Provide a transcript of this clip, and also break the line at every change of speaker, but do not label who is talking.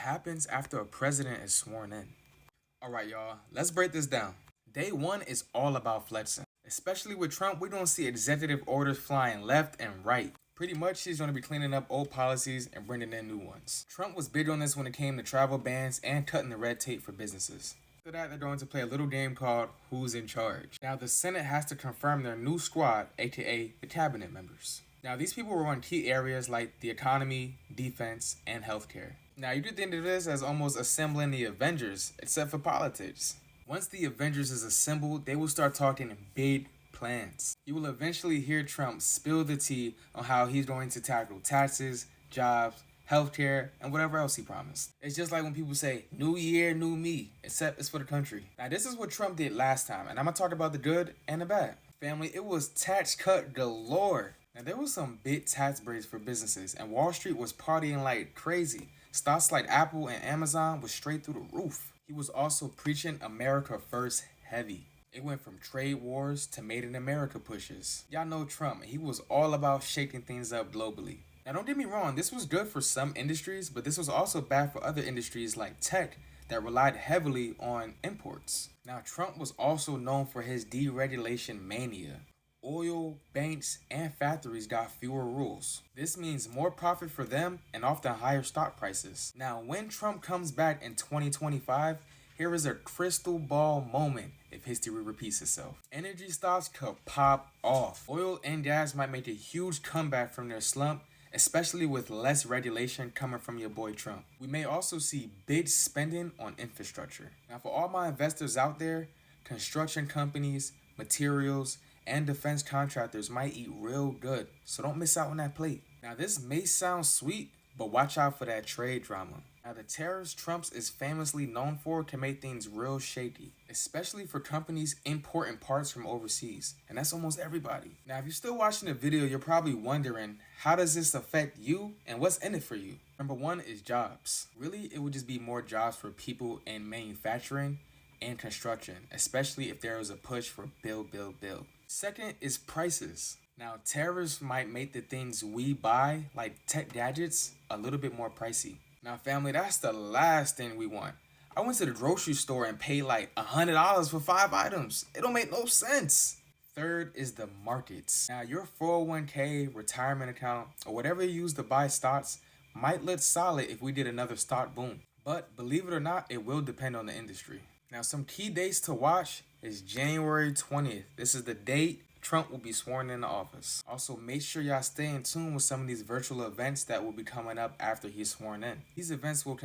happens after a president is sworn in? Alright, y'all, let's break this down. Day one is all about flexing. Especially with Trump, we're gonna see executive orders flying left and right. Pretty much, he's gonna be cleaning up old policies and bringing in new ones. Trump was big on this when it came to travel bans and cutting the red tape for businesses. After that, they're going to play a little game called Who's in Charge. Now, the Senate has to confirm their new squad, aka the cabinet members. Now, these people will run key areas like the economy, defense, and healthcare. Now, you could think of this as almost assembling the Avengers, except for politics. Once the Avengers is assembled, they will start talking big plans. You will eventually hear Trump spill the tea on how he's going to tackle taxes, jobs, healthcare, and whatever else he promised. It's just like when people say, new year, new me, except it's for the country. Now, this is what Trump did last time, and I'm going to talk about the good and the bad. Family, it was tax cut galore. Now, there was some big tax breaks for businesses, and Wall Street was partying like crazy. Stocks like Apple and Amazon was straight through the roof. He was also preaching America first heavy. It went from trade wars to made in America pushes. Y'all know Trump, he was all about shaking things up globally. Now don't get me wrong, this was good for some industries, but this was also bad for other industries like tech that relied heavily on imports. Now Trump was also known for his deregulation mania. Oil, banks, and factories got fewer rules. This means more profit for them and often higher stock prices. Now, when Trump comes back in 2025, here is a crystal ball moment if history repeats itself. Energy stocks could pop off. Oil and gas might make a huge comeback from their slump, especially with less regulation coming from your boy Trump. We may also see big spending on infrastructure. Now, for all my investors out there, construction companies, materials, and defense contractors might eat real good, so don't miss out on that plate. Now this may sound sweet, but watch out for that trade drama. Now the tariffs Trump is famously known for can make things real shaky, especially for companies importing parts from overseas, and that's almost everybody. Now if you're still watching the video, you're probably wondering, how does this affect you and what's in it for you? Number one is jobs. Really, it would just be more jobs for people in manufacturing and construction, especially if there was a push for build. Second is prices. Now, tariffs might make the things we buy, like tech gadgets, a little bit more pricey. Now, family, that's the last thing we want. I went to the grocery store and paid like $100 for 5 items. It don't make no sense. Third is the markets. Now, your 401k, retirement account, or whatever you use to buy stocks might look solid if we did another stock boom. But believe it or not, it will depend on the industry. Now, some key dates to watch is January 20th. This is the date Trump will be sworn into office. Also, make sure y'all stay in tune with some of these virtual events that will be coming up after he's sworn in. These events will